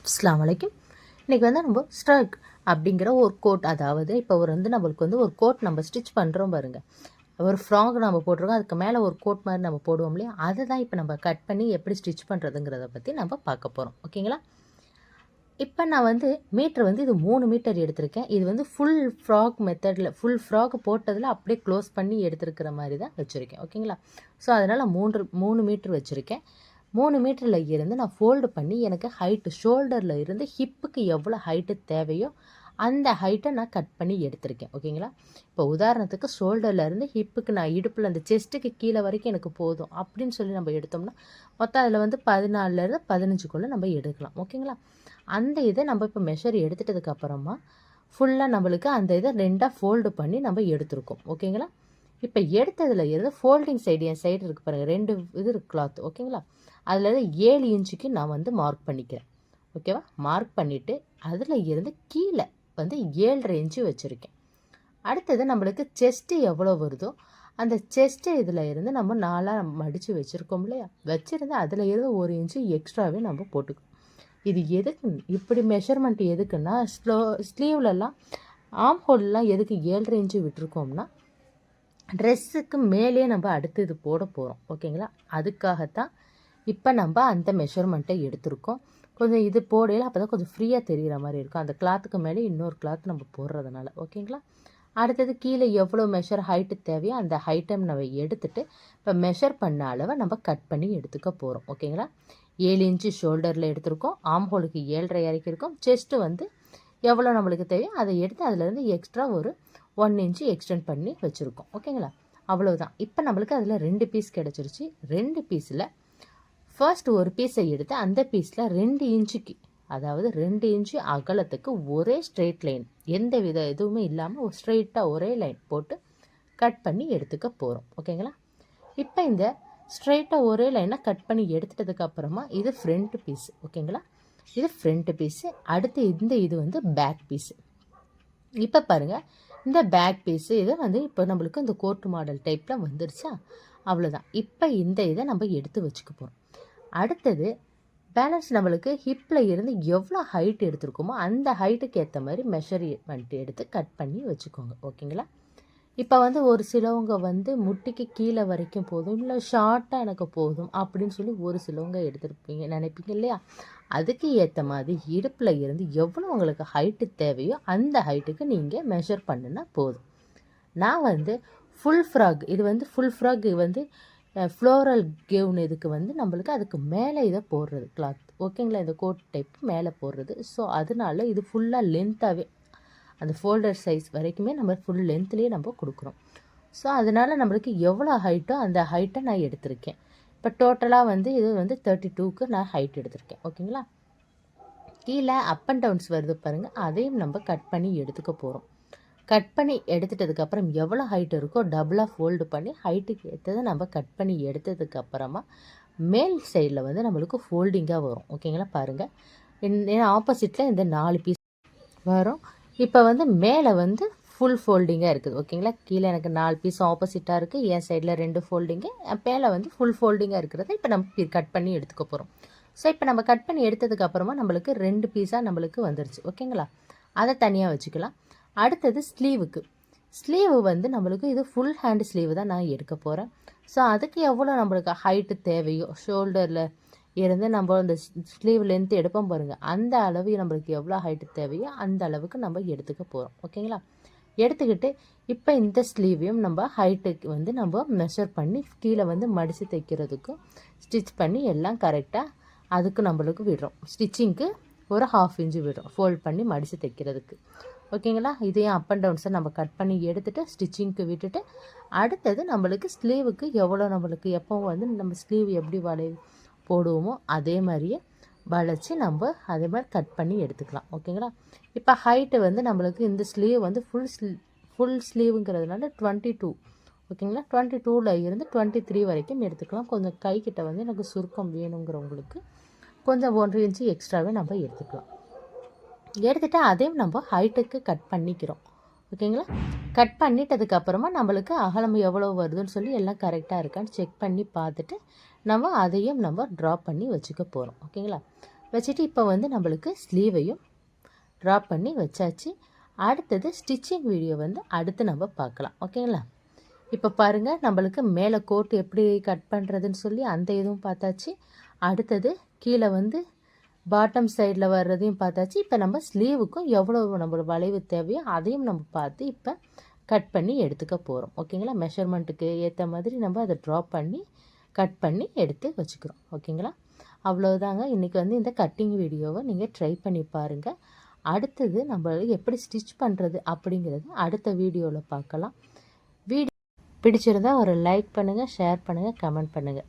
அஸ்ஸலாமு அலைக்கும். இன்றைக்கி வந்து நம்ம ஸ்ட்ரக் அப்படிங்கிற ஒரு கோட், அதாவது இப்போ நம்மளுக்கு ஒரு கோட் நம்ம ஸ்டிச் பண்ணுறோம் பாருங்கள். ஒரு ஃப்ராக் நம்ம போட்டிருக்கோம், அதுக்கு மேலே ஒரு கோட் மாதிரி நம்ம போடுவோம் இல்லையா, அதை தான் இப்போ நம்ம கட் பண்ணி எப்படி ஸ்டிச் பண்ணுறதுங்கிறத பற்றி நம்ம பார்க்க போகிறோம். ஓகேங்களா? இப்போ நான் மீட்டர் இது 3 மீட்டர் எடுத்திருக்கேன். இது ஃபுல் ஃப்ராக் மெத்தடில், ஃபுல் ஃப்ராக் போட்டதில் அப்படியே க்ளோஸ் பண்ணி எடுத்துருக்கிற மாதிரி தான் வச்சுருக்கேன். ஓகேங்களா? ஸோ அதனால் 3 மீட்டர் வச்சுருக்கேன். 3 மீட்டரில் இருந்து நான் ஃபோல்டு பண்ணி எனக்கு ஹைட்டு ஷோல்டரில் இருந்து ஹிப்புக்கு எவ்வளோ ஹைட்டு தேவையோ அந்த ஹைட்டை நான் கட் பண்ணி எடுத்திருக்கேன். ஓகேங்களா? இப்போ உதாரணத்துக்கு ஷோல்டர்லேருந்து ஹிப்புக்கு நான் இடுப்பில் அந்த செஸ்ட்டுக்கு கீழே வரைக்கும் எனக்கு போதும் அப்படின்னு சொல்லி நம்ம எடுத்தோம்னா மொத்தம் அதில் 14லேருந்து 15க்குள்ளே நம்ம எடுக்கலாம். ஓகேங்களா? அந்த இதை நம்ம இப்போ மெஷர் எடுத்துட்டதுக்கப்புறமா ஃபுல்லாக நம்மளுக்கு அந்த இதை 2ஆக ஃபோல்டு பண்ணி நம்ம எடுத்துருக்கோம். ஓகேங்களா? இப்போ எடுத்ததில் இருந்து ஃபோல்டிங் சைடு, என் சைடு இருக்குது பாருங்கள், 2 இது இருக்குது கிளாத். ஓகேங்களா? அதில் 7 இன்ச்சுக்கு நான் மார்க் பண்ணிக்கிறேன். ஓகேவா? மார்க் பண்ணிவிட்டு அதில் இருந்து கீழே 7.5 இன்ச்சு வச்சுருக்கேன். அடுத்தது நம்மளுக்கு செஸ்ட்டு எவ்வளோ வருதோ அந்த செஸ்ட்டு இதில் இருந்து நம்ம 4ஆக மடித்து வச்சுருக்கோம் இல்லையா, வச்சுருந்து அதில் இருந்து 1 இன்ச்சு எக்ஸ்ட்ராவே நம்ம போட்டுக்கணும். இது எதுக்கு இப்படி மெஷர்மெண்ட் எதுக்குன்னா, ஸ்லீவ்லலாம் ஆம் ஹோல்லாம் எதுக்கு 7.5 இன்ச்சு விட்டுருக்கோம்னா, ட்ரெஸ்ஸுக்கு மேலே நம்ம அடுத்து இது போட போகிறோம். ஓகேங்களா? அதுக்காகத்தான் இப்போ நம்ம அந்த மெஷர்மெண்ட்டை எடுத்திருக்கோம். கொஞ்சம் இது போடையில் அப்போ தான் கொஞ்சம் ஃப்ரீயாக தெரிகிற மாதிரி இருக்கும், அந்த கிளாத்துக்கு மேலே இன்னொரு கிளாத் நம்ம போடுறதுனால. ஓகேங்களா? அடுத்தது கீழே எவ்வளோ மெஷர் ஹைட்டு தேவையோ அந்த ஹைட்டை நம்ம எடுத்துகிட்டு இப்போ மெஷர் பண்ண அளவை நம்ம கட் பண்ணி எடுத்துக்க போகிறோம். ஓகேங்களா? 7 இன்ச்சு ஷோல்டரில் எடுத்திருக்கோம், ஆம் ஹோலுக்கு 7.5 இறக்கியிருக்கோம். செஸ்ட்டு எவ்வளோ நம்மளுக்கு தேவையோ அதை எடுத்து அதிலேருந்து எக்ஸ்ட்ரா ஒரு 1 இன்ச்சு எக்ஸ்டெண்ட் பண்ணி வச்சுருக்கோம். ஓகேங்களா? அவ்வளோதான். இப்போ நம்மளுக்கு அதில் 2 பீஸ் கிடச்சிருச்சு. 2 பீஸில் ஃபர்ஸ்ட் ஒரு பீஸை எடுத்து அந்த பீஸில் 2 இன்ச்சுக்கு, அதாவது 2 இன்ச்சு அகலத்துக்கு ஒரே ஸ்ட்ரெயிட் லைன், எந்த வித எதுவுமே இல்லாமல் ஒரு ஸ்ட்ரெயிட்டாக ஒரே லைன் போட்டு கட் பண்ணி எடுத்துக்க போகிறோம். ஓகேங்களா? இப்போ இந்த ஸ்ட்ரெயிட்டாக ஒரே லைனை கட் பண்ணி எடுத்துட்டதுக்கப்புறமா இது ஃப்ரண்ட் பீஸு. ஓகேங்களா? இது ஃப்ரண்ட் பீஸு. அடுத்து இது பேக் பீஸு. இப்போ பாருங்கள், இந்த பேக் பீஸு இது இப்போ நம்மளுக்கு இந்த கோட் மாடல் டைப்பில் வந்துருச்சா? அவ்வளோதான். இப்போ இந்த இதை நம்ம எடுத்து வச்சுக்க போகிறோம். அடுத்தது பேலன்ஸ் நம்மளுக்கு ஹிப்பில் இருந்து எவ்வளோ ஹைட் எடுத்துருக்கோமோ அந்த ஹைட்டுக்கு ஏற்ற மாதிரி மெஷர்மெண்ட் எடுத்து கட் பண்ணி வச்சுக்கோங்க. ஓகேங்களா? இப்போ ஒரு சிலவங்க முட்டிக்கு கீழே வரைக்கும் போதும், இல்லை ஷார்ட்டாக எனக்கு போதும் அப்படின்னு சொல்லி ஒரு சிலவங்க எடுத்துருப்பீங்க நினைப்பீங்க இல்லையா? அதுக்கு ஏற்ற மாதிரி இடுப்பில் இருந்து எவ்வளோ உங்களுக்கு ஹைட்டு தேவையோ அந்த ஹைட்டுக்கு நீங்கள் மெஷர் பண்ணுனா போதும். நான் ஃபுல் ஃப்ராக், இது ஃபுல் ஃப்ராக் ஃப்ளோரல் கெவுன், இதுக்கு நம்மளுக்கு அதுக்கு மேலே இதை போடுறது கிளாத். ஓகேங்களா? இந்த கோட் டைப் மேலே போடுறது. ஸோ அதனால இது ஃபுல்லாக லென்த்தாகவே அந்த ஃபோல்டர் சைஸ் வரைக்குமே நம்ம ஃபுல் லென்த்லேயே நம்ம கொடுக்குறோம். ஸோ அதனால் நம்மளுக்கு எவ்வளோ ஹைட்டோ அந்த ஹைட்டை நான் எடுத்திருக்கேன். இப்போ டோட்டலாக இது 32க்கு நான் ஹைட் எடுத்திருக்கேன். ஓகேங்களா? கீழே அப் அண்ட் டவுன்ஸ் வருது பாருங்கள், அதையும் நம்ம கட் பண்ணி எடுத்துக்க போகிறோம். கட் பண்ணி எடுத்துட்டதுக்கப்புறம் எவ்வளோ ஹைட் இருக்கோ டபுளாக ஃபோல்டு பண்ணி ஹைட்டுக்கு ஏற்றதை நம்ம கட் பண்ணி எடுத்ததுக்கப்புறமா மேல் சைடில் நம்மளுக்கு ஃபோல்டிங்காக வரும். ஓகேங்களா? பாருங்கள், ஆப்போசிட்டில் இந்த 4 பீஸ் வரும். இப்போ மேலே ஃபுல் ஃபோல்டிங்காக இருக்குது. ஓகேங்களா? கீழே எனக்கு 4 பீஸ் ஆப்போசிட்டாக இருக்குது, என் சைடில் 2 ஃபோல்டிங்கு, மேலே ஃபுல் ஃபோல்டிங்காக இருக்கிறத இப்போ நம்ம கட் பண்ணி எடுத்துக்க போகிறோம். ஸோ இப்போ நம்ம கட் பண்ணி எடுத்ததுக்கப்புறமா நம்மளுக்கு 2 பீஸாக நம்மளுக்கு வந்துருச்சு. ஓகேங்களா? அதை தனியாக வச்சுக்கலாம். அடுத்தது ஸ்லீவுக்கு. ஸ்லீவு நம்மளுக்கு இது ஃபுல் ஹேண்ட் ஸ்லீவு தான் நான் எடுக்க போகிறேன். ஸோ அதுக்கு எவ்வளோ நம்மளுக்கு ஹைட்டு தேவையோ, ஷோல்டரில் இருந்து நம்ம அந்த ஸ்லீவ் லென்த் எடுப்போம் பாருங்கள், அந்த அளவு நம்மளுக்கு எவ்வளோ ஹைட்டு தேவையோ அந்த அளவுக்கு நம்ம எடுத்துக்க போகிறோம். ஓகேங்களா? எடுத்துக்கிட்டு இப்போ இந்த ஸ்லீவையும் நம்ம ஹைட்டுக்கு நம்ம மெஷர் பண்ணி கீழே மடித்து தைக்கிறதுக்கும் ஸ்டிச் பண்ணி எல்லாம் கரெக்டாக அதுக்கு நம்மளுக்கு விடுறோம். ஸ்டிச்சிங்க்கு ஒரு 1/2 இன்ச்சு விடுறோம் ஃபோல்ட் பண்ணி மடித்து தைக்கிறதுக்கு. ஓகேங்களா? இதையும் அப் அண்ட் டவுன்ஸை நம்ம கட் பண்ணி எடுத்துகிட்டு ஸ்டிச்சிங்க்கு விட்டுட்டு, அடுத்தது நம்மளுக்கு ஸ்லீவுக்கு எவ்வளோ நம்மளுக்கு எப்போ நம்ம ஸ்லீவ் எப்படி போடுவோமோ அதே மாதிரியே வளைச்சி நம்ம அதே மாதிரி கட் பண்ணி எடுத்துக்கலாம். ஓகேங்களா? இப்போ ஹைட்டு நம்மளுக்கு இந்த ஸ்லீவ் ஃபுல் ஸ்லீவுங்கிறதுனால 22. ஓகேங்களா? 22ல் இருந்து 23 வரைக்கும் எடுத்துக்கலாம். கொஞ்சம் கைக்கிட்ட எனக்கு சுருக்கம் வேணுங்கிறவங்களுக்கு கொஞ்சம் 1 இன்ச்சு எக்ஸ்ட்ராவே நம்ம எடுத்துக்கலாம். எடுத்துகிட்டு அதையும் நம்ம ஹைட்டுக்கு கட் பண்ணிக்கிறோம். ஓகேங்களா? கட் பண்ணிட்டதுக்கப்புறமா நம்மளுக்கு அகலம் எவ்வளோ வருதுன்னு சொல்லி எல்லாம் கரெக்டாக இருக்கான்னு செக் பண்ணி பார்த்துட்டு நம்ம அதையும் நம்ம ட்ரா பண்ணி வச்சுக்க போகிறோம். ஓகேங்களா? வச்சுட்டு இப்போ வந்து நம்மளுக்கு ஸ்லீவையும் ட்ரா பண்ணி வச்சாச்சு. அடுத்தது ஸ்டிச்சிங் வீடியோ வந்து அடுத்து நம்ம பார்க்கலாம். ஓகேங்களா? இப்போ பாருங்கள், நம்மளுக்கு மேலே கோட் எப்படி கட் பண்ணுறதுன்னு சொல்லி அந்த இதுவும் பார்த்தாச்சு. அடுத்தது கீழே வந்து பாட்டம் சைடில் வர்றதையும் பார்த்தாச்சு. இப்போ நம்ம ஸ்லீவுக்கும் எவ்வளோ நம்மளோட வளைவு தேவையோ அதையும் நம்ம பார்த்து இப்போ கட் பண்ணி எடுத்துக்க போகிறோம். ஓகேங்களா? மெஷர்மெண்ட்டுக்கு ஏற்ற மாதிரி நம்ம அதை ட்ரா பண்ணி கட் பண்ணி எடுத்து வச்சுக்கிறோம். ஓகேங்களா? அவ்வளோதாங்க. இன்றைக்கி வந்து இந்த கட்டிங் வீடியோவை நீங்கள் ட்ரை பண்ணி பாருங்கள். அடுத்தது நம்ம எப்படி ஸ்டிச் பண்ணுறது அப்படிங்கிறது அடுத்த வீடியோவில் பார்க்கலாம். வீடியோ பிடிச்சிருந்தால் ஒரு லைக் பண்ணுங்கள், ஷேர் பண்ணுங்கள், கமெண்ட் பண்ணுங்கள்.